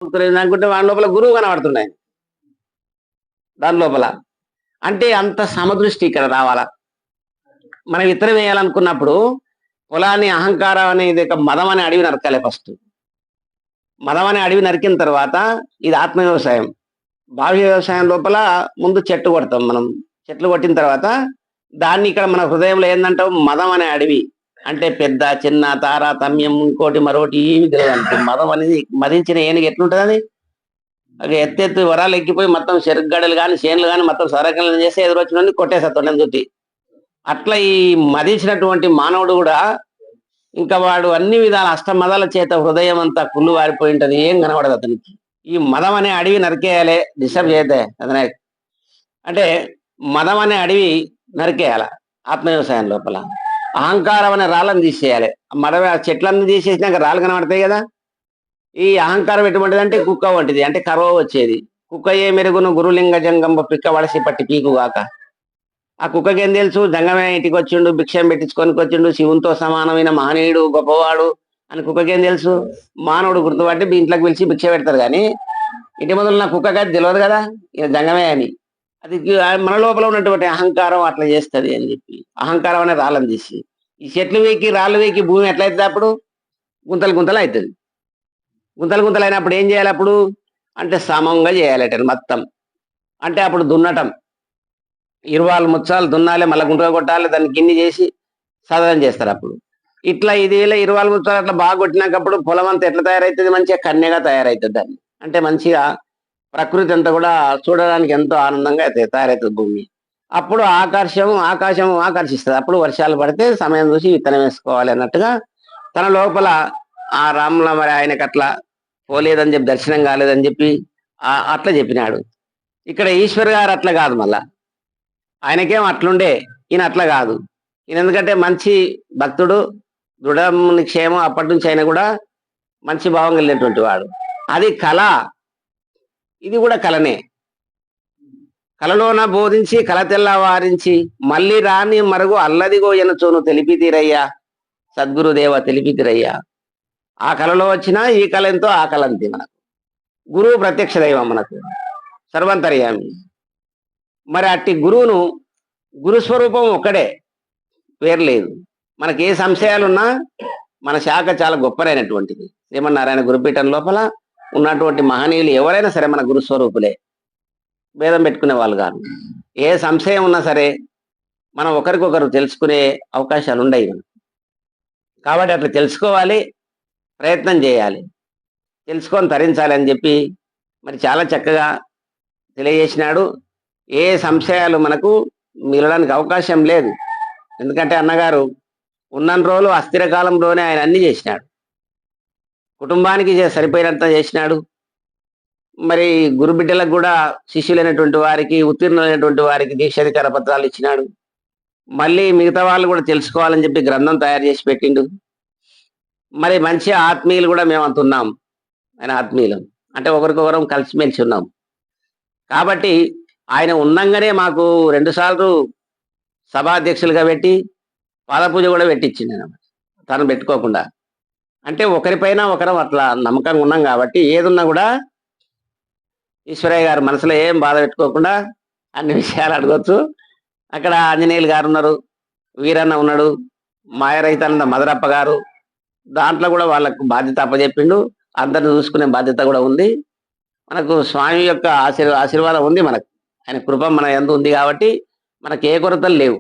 అనుకుంటే వాడి లోపల గురువు కనబడుతున్నాయి దాని లోపల. అంటే అంత సమదృష్టి ఇక్కడ రావాలా. మనం విత్తనం వేయాలనుకున్నప్పుడు పొలాన్ని అహంకారం అనేది మదం అనే అడవి నరకాలి ఫస్ట్. మదం అనే అడవి నరికిన తర్వాత ఇది ఆత్మ వ్యవసాయం. బాహ్య వ్యవసాయం లోపల ముందు చెట్టు కొడతాం మనం. చెట్లు కొట్టిన తర్వాత దాన్ని ఇక్కడ మన హృదయంలో ఏంటంటాం, మదం అనే అడవి. అంటే పెద్ద చిన్న తార తమ్యం ఇంకోటి మరొకటి ఏమి తెలియదు. మదం అనేది మదించిన ఏనుగు ఎట్లుంటుందని అది ఎత్తెత్తు వరాలు ఎక్కిపోయి మొత్తం చెరుగడలు కానీ చేనులు కానీ మొత్తం సరకలను చేస్తే ఎదురొచ్చిన కొట్టేసేస్తాడు దుట్టి. అట్లా ఈ మదించినటువంటి మానవుడు కూడా ఇంకా వాడు అన్ని విధాల అష్టమదాల చేత హృదయం అంతా కుళ్ళు వారిపోయి ఉంటది, ఏం కనబడదు అతనికి. ఈ మదం అనే అడవి నరికేయాలి, డిస్టర్బ్ చేయద్దే అతనే. అంటే మదం అనే అడవి నరికేయాల ఆత్మ వ్యవసాయం లోపల. అహంకారం అనే రాళ్ళని తీసేయాలి. మడవ చెట్లన్నీ తీసేసినాక రాళ్ళు కనబడతాయి కదా. ఈ అహంకారం ఎటువంటిది అంటే కుక్క వంటిది, అంటే కరవ వచ్చేది. కుక్క ఏ మెరుగును గురులింగ జంగంబ పిక్క వలసి పట్టి పీకుగాక. ఆ కుక్కకి ఏం తెలుసు, జంగమే ఇంటికి వచ్చిండు, భిక్షం పెట్టించుకొని వచ్చిండు, శివునితో సమానమైన మహనీయుడు గొప్పవాడు అని కుక్కకేం తెలుసు. మానవుడు గుర్తుపట్టి ఇంట్లోకి పిలిచి భిక్ష పెడతారు కానీ ఇంటి మొదలు నా కుక్కకి అది తెలియదు కదా ఇక జంగమే అని. అది మన లోపల ఉన్నటువంటి అహంకారం అట్లా చేస్తుంది అని చెప్పి అహంకారం అనే రాళ్ళని తీసి ఈ చెట్లు వేకి రాళ్ళు వేకి భూమి ఎట్లయితుంది అప్పుడు గుంతలు గుంతలు అవుతుంది. గుంతలు గుంతలు అయినప్పుడు ఏం చేయాలి అప్పుడు అంటే సమంగా చేయాలట మొత్తం. అంటే అప్పుడు దున్నటం, ఇరువాళ్ళు ముచ్చాలు దున్నాలి, మళ్ళీ గుంటగా కొట్టాలి, దాన్ని గిన్నె చేసి సదనం చేస్తారు. అప్పుడు ఇట్లా ఇది ఇరువాళ్ళు ముచ్చాలు అట్లా బాగా కొట్టినాకప్పుడు పొలం అంతా ఎట్లా తయారవుతుంది, మంచిగా కన్యగా తయారవుతుంది దాన్ని. అంటే మంచిగా ప్రకృతి అంతా కూడా చూడడానికి ఎంతో ఆనందంగా తయారవుతుంది భూమి. అప్పుడు ఆకాశం ఆకర్షిస్తుంది. అప్పుడు వర్షాలు పడితే సమయం చూసి విత్తనం వేసుకోవాలి అన్నట్టుగా తన లోపల ఆ రాముల మరి ఆయనకు అట్లా పోలేదని చెప్పి, దర్శనం కాలేదని చెప్పి అట్లా చెప్పినాడు. ఇక్కడ ఈశ్వర్ గారు అట్లా కాదు, మళ్ళా ఆయనకేం అట్లుండే, ఈయన అట్లా కాదు. ఈయన ఎందుకంటే మంచి భక్తుడు, దృఢ నిక్షేమం, అప్పటి నుంచి ఆయన కూడా మంచి భావం కలిగినటువంటి వాడు. అది కళ, ఇది కూడా కళనే. కలలోన బోధించి కల తెల్లవారించి మళ్ళీ రాని మరుగు అల్లదిగో ఎనచోను తెలిపి తీరయ్యా, సద్గురుదేవ తెలిపి తీరయ్యా. ఆ కళలో వచ్చినా ఈ కళ ఎంతో ఆ కళ అంతే. మనకు గురువు ప్రత్యక్ష దైవం, మనకు సర్వంతర్యామి. మరి అట్టి గురువును, గురుస్వరూపం ఒక్కడే, వేర్లేదు. మనకి ఏ సంశయాలున్నా మన శాఖ చాలా గొప్పదైనటువంటిది. శ్రీమన్నారాయణ గురుపీఠం లోపల ఉన్నటువంటి మహనీయులు ఎవరైనా సరే మన గురుస్వరూపులే, భేదం పెట్టుకునే వాళ్ళు కాదు. ఏ సంశయం ఉన్నా సరే మనం ఒకరికొకరు తెలుసుకునే అవకాశాలు ఉండవు. కాబట్టి అట్లా తెలుసుకోవాలి, ప్రయత్నం చేయాలి, తెలుసుకొని తరించాలి అని చెప్పి మరి చాలా చక్కగా తెలియజేసినాడు. ఏ సంశయాలు మనకు మిగలడానికి అవకాశం లేదు. ఎందుకంటే అన్నగారు ఉన్న రోజులు అస్థిర కాలంలోనే ఆయన అన్ని చేసినాడు. కుటుంబానికి సరిపోయినంత చేసినాడు. మరి గురు బిడ్డలకు కూడా శిష్యులైనటువంటి వారికి, ఉత్తీర్ణులైనటువంటి వారికి దీక్షాధికార పత్రాలు ఇచ్చినాడు. మళ్ళీ మిగతా వాళ్ళు కూడా తెలుసుకోవాలని చెప్పి గ్రంథం తయారు చేసి పెట్టిండు. మరి మంచి ఆత్మీయులు కూడా మేము అంత ఉన్నాం. ఆయన ఆత్మీయులం అంటే ఒకరికొకరం కలిసిమెలిసి ఉన్నాం. కాబట్టి ఆయన ఉన్నంగానే మాకు 2 సార్లు సభాధ్యక్షులుగా పెట్టి పాదపూజ కూడా పెట్టించింది ఆయన, తను పెట్టుకోకుండా. అంటే ఒకరిపైన ఒకరం అట్లా నమ్మకంగా ఉన్నాం కాబట్టి ఏదున్నా కూడా ఈశ్వరయ్య గారు మనసులో ఏం బాధ పెట్టుకోకుండా అన్ని విషయాలు అడగొచ్చు. అక్కడ ఆంజనేయులు గారు ఉన్నారు, వీరన్న ఉన్నాడు, మాయరహితానంద మదరప్ప గారు, దాంట్లో కూడా వాళ్ళకు బాధ్యత అప్పచెప్పిండు. అందరిని చూసుకునే బాధ్యత కూడా ఉంది. మనకు స్వామి యొక్క ఆశీర్వాదం ఉంది, మనకు ఆయన కృప మన యందు ఉంది. కాబట్టి మనకు ఏ కొరతలు లేవు.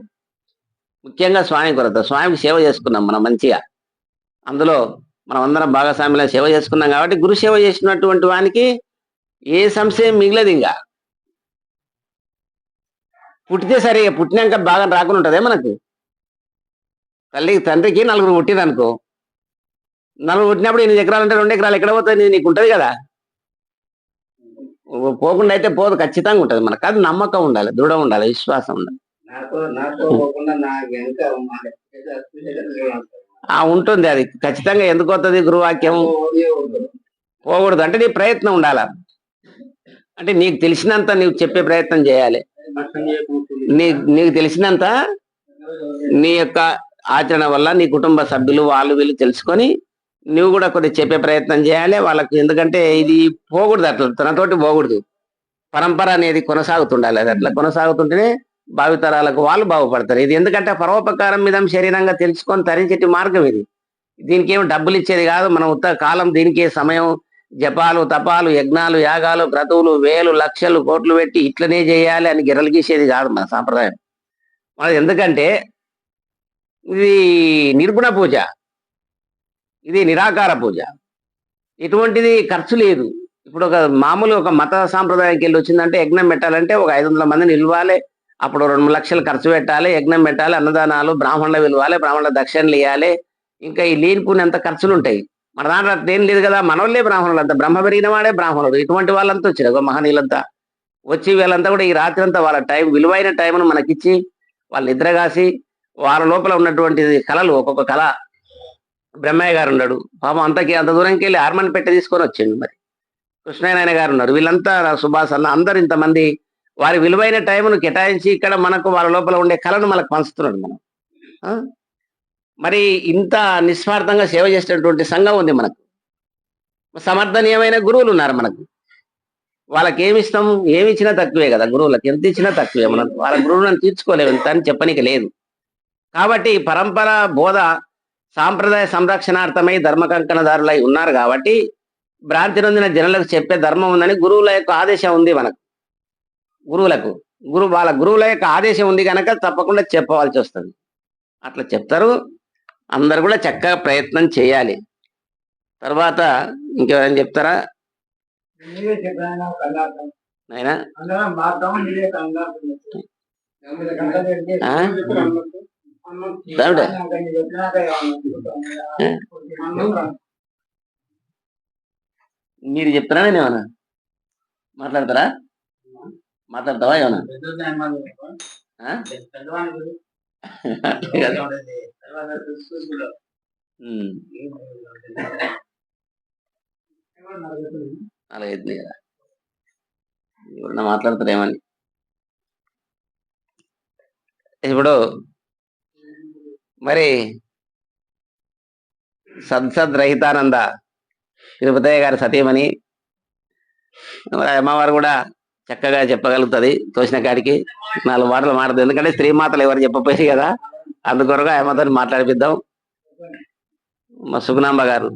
ముఖ్యంగా స్వామి కొరత, స్వామికి సేవ చేసుకున్నాం మనం మంచిగా. అందులో మనం అందరం భాగస్వామ్యంలో సేవ చేసుకున్నాం కాబట్టి గురు సేవ చేసినటువంటి వానికి ఏ సంశయం మిగిలదు. ఇంకా పుట్టితే సరే, పుట్టినాక బాగా రాకుండా ఉంటుందే మనకు. తల్లికి తండ్రికి 4 పుట్టిందనుకో, 4 పుట్టినప్పుడు 8 ఎకరాలు అంటే 2 ఎకరాలు ఎక్కడ పోతుంది, నీకు ఉంటుంది కదా. పోకుండా అయితే పోదు, ఖచ్చితంగా ఉంటుంది. మనకు అది నమ్మకం ఉండాలి, దృఢం ఉండాలి, విశ్వాసం ఉండాలి. ఉంటుంది అది ఖచ్చితంగా. ఎందుకు వస్తుంది గురువాక్యం? పోకూడదు అంటే నీ ప్రయత్నం ఉండాలి. అంటే నీకు తెలిసినంత నీకు చెప్పే ప్రయత్నం చేయాలి. నీకు తెలిసినంత నీ యొక్క ఆచరణ వల్ల నీ కుటుంబ సభ్యులు వాళ్ళు వీళ్ళు తెలుసుకొని నువ్వు కూడా కొద్దిగా చెప్పే ప్రయత్నం చేయాలి వాళ్ళకు. ఎందుకంటే ఇది పోకూడదు, అట్లా తనతోటి పోకూడదు. పరంపర అనేది కొనసాగుతుండాలి. అది అట్లా కొనసాగుతుంటేనే భావితరాలకు వాళ్ళు బాగుపడతారు. ఇది ఎందుకంటే పరోపకారం మీద శరీరంగా తెలుసుకొని తరించేటి మార్గం ఇది. దీనికి ఏమి డబ్బులు ఇచ్చేది కాదు. మనం ఉత్త కాలం దీనికి సమయం, జపాలు, తపాలు, యజ్ఞాలు, యాగాలు, క్రతువులు, వేలు, లక్షలు, కోట్లు పెట్టి ఇట్లనే చేయాలి అని గిరలు గీసేది కాదు మన సాంప్రదాయం. మనది ఎందుకంటే ఇది నిర్గుణ పూజ, ఇది నిరాకార పూజ. ఎటువంటిది ఖర్చు లేదు. ఇప్పుడు ఒక మామూలు ఒక మత సాంప్రదాయానికి వెళ్ళి వచ్చిందంటే యజ్ఞం పెట్టాలంటే ఒక 500 మందిని నిలవాలి, అప్పుడు 2 లక్షలు ఖర్చు పెట్టాలి, యజ్ఞం పెట్టాలి, అన్నదానాలు, బ్రాహ్మణులు పిలవాలి, బ్రాహ్మణుల దక్షిణలు ఇవ్వాలి, ఇంకా ఈ లేనిపోయిన ఎంత ఖర్చులు ఉంటాయి. మన దాంట్లో అట్లేం లేదు కదా. మనోళ్ళే బ్రాహ్మణులు అంతా, బ్రహ్మ పెరిగిన వాడే బ్రాహ్మణుడు. ఇటువంటి వాళ్ళంతా వచ్చారు, ఒక మహనీయులంతా వచ్చి వీళ్ళంతా కూడా ఈ రాత్రి అంతా వాళ్ళ టైం, విలువైన టైంను మనకిచ్చి వాళ్ళు నిద్రగాసి వాళ్ళ లోపల ఉన్నటువంటి కళలు, ఒక్కొక్క కళ. బ్రహ్మయ్య గారు ఉన్నాడు పాపం, అంత దూరంకి వెళ్ళి హార్మోన్ పెట్టి తీసుకొని వచ్చిండు. మరి కృష్ణనారాయణ గారు ఉన్నారు, వీళ్ళంతా సుభాష్ అన్న, అందరు ఇంతమంది వారి విలువైన టైంను కేటాయించి ఇక్కడ మనకు వాళ్ళ లోపల ఉండే కళను మనకు పంచుతున్నాడు. మనం మరి ఇంత నిస్వార్థంగా సేవ చేసేటటువంటి సంఘం ఉంది మనకు. సమర్థనీయమైన గురువులు ఉన్నారు మనకు. వాళ్ళకి ఏమి ఇస్తాం, ఏమి ఇచ్చినా తక్కువే కదా. గురువులకు ఎంత ఇచ్చినా తక్కువే. మనం వాళ్ళ గురువులను తీర్చుకోలేము, ఎంత అని చెప్పనికి లేదు. కాబట్టి పరంపర బోధ సాంప్రదాయ సంరక్షణార్థమై ధర్మ కంకణదారులై ఉన్నారు. కాబట్టి భ్రాంతి నొందిన జనులకు చెప్పే ధర్మం ఉందని గురువుల యొక్క ఆదేశం ఉంది మనకు. గురువులకు వాళ్ళ గురువుల యొక్క ఆదేశం ఉంది కనుక తప్పకుండా చెప్పవలసి వస్తుంది. అట్లా చెప్తారు. అందరు కూడా చక్కగా ప్రయత్నం చేయాలి. తర్వాత ఇంకెవరైనా చెప్తారా నాయనా? మీరు చెప్తారా? నేను ఏమన్నా మాట్లాడతారా? మాట్లాడతావా ఏమన్నా? అలా ఎద్దు కదా, ఎవరన్నా మాట్లాడతారేమని. ఇప్పుడు మరి సద్సద్ రహితానంద తిరుపతయ్య గారి సతీమణి అమ్మవారు కూడా చక్కగా చెప్పగలుగుతుంది. తోసిన కాడికి 4 మాటలు మాట్లాడుతుంది. ఎందుకంటే స్త్రీ మాటలు ఎవరు చెప్పపోయారు కదా, అందుకొరగా అమ్మతో మాట్లాడిపిద్దాం. మా సుగుణాంబ గారు